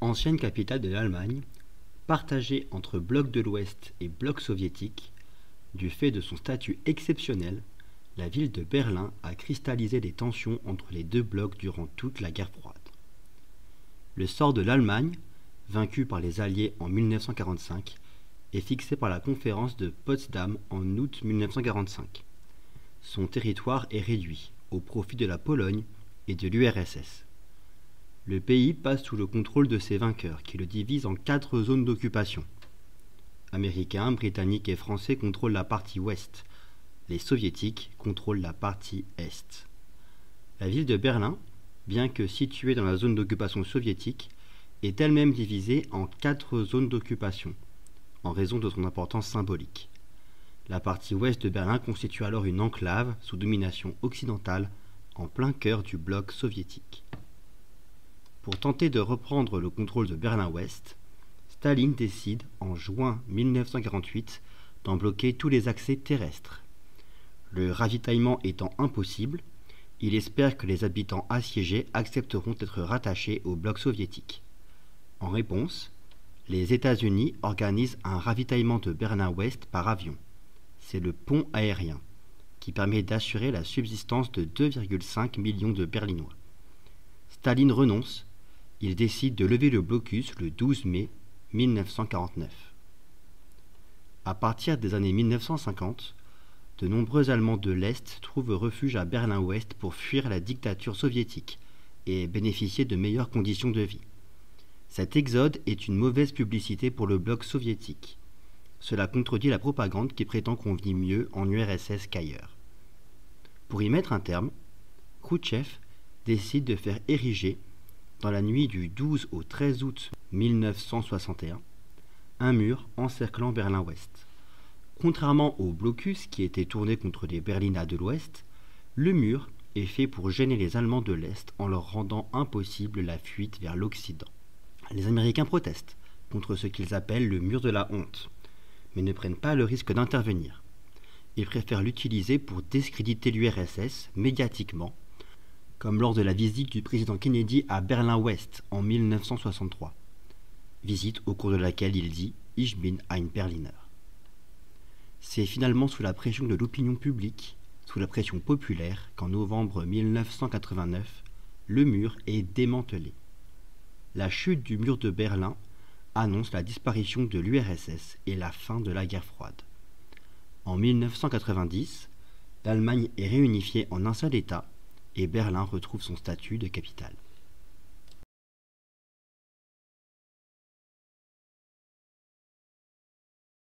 Ancienne capitale de l'Allemagne, partagée entre bloc de l'Ouest et bloc soviétique, du fait de son statut exceptionnel, la ville de Berlin a cristallisé les tensions entre les deux blocs durant toute la guerre froide. Le sort de l'Allemagne, vaincue par les Alliés en 1945, est fixé par la conférence de Potsdam en août 1945. Son territoire est réduit au profit de la Pologne et de l'URSS. Le pays passe sous le contrôle de ses vainqueurs, qui le divisent en 4 zones d'occupation. Américains, Britanniques et Français contrôlent la partie ouest. Les Soviétiques contrôlent la partie est. La ville de Berlin, bien que située dans la zone d'occupation soviétique, est elle-même divisée en 4 zones d'occupation, en raison de son importance symbolique. La partie ouest de Berlin constitue alors une enclave sous domination occidentale en plein cœur du bloc soviétique. Pour tenter de reprendre le contrôle de Berlin-Ouest, Staline décide en juin 1948 d'en bloquer tous les accès terrestres. Le ravitaillement étant impossible, il espère que les habitants assiégés accepteront d'être rattachés au bloc soviétique. En réponse, les États-Unis organisent un ravitaillement de Berlin-Ouest par avion. C'est le pont aérien, qui permet d'assurer la subsistance de 2,5 millions de Berlinois. Staline renonce. Il décide de lever le blocus le 12 mai 1949. À partir des années 1950, de nombreux Allemands de l'Est trouvent refuge à Berlin-Ouest pour fuir la dictature soviétique et bénéficier de meilleures conditions de vie. Cet exode est une mauvaise publicité pour le bloc soviétique. Cela contredit la propagande qui prétend qu'on vit mieux en URSS qu'ailleurs. Pour y mettre un terme, Khrouchtchev décide de faire ériger, dans la nuit du 12 au 13 août 1961, un mur encerclant Berlin-Ouest. Contrairement au blocus qui était tourné contre les Berlinois de l'Ouest, le mur est fait pour gêner les Allemands de l'Est en leur rendant impossible la fuite vers l'Occident. Les Américains protestent contre ce qu'ils appellent le mur de la honte, mais ne prennent pas le risque d'intervenir. Ils préfèrent l'utiliser pour discréditer l'URSS médiatiquement, comme lors de la visite du président Kennedy à Berlin-Ouest en 1963, visite au cours de laquelle il dit « Ich bin ein Berliner ». C'est finalement sous la pression de l'opinion publique, sous la pression populaire, qu'en novembre 1989, le mur est démantelé. La chute du mur de Berlin annonce la disparition de l'URSS et la fin de la guerre froide. En 1990, l'Allemagne est réunifiée en un seul État, et Berlin retrouve son statut de capitale.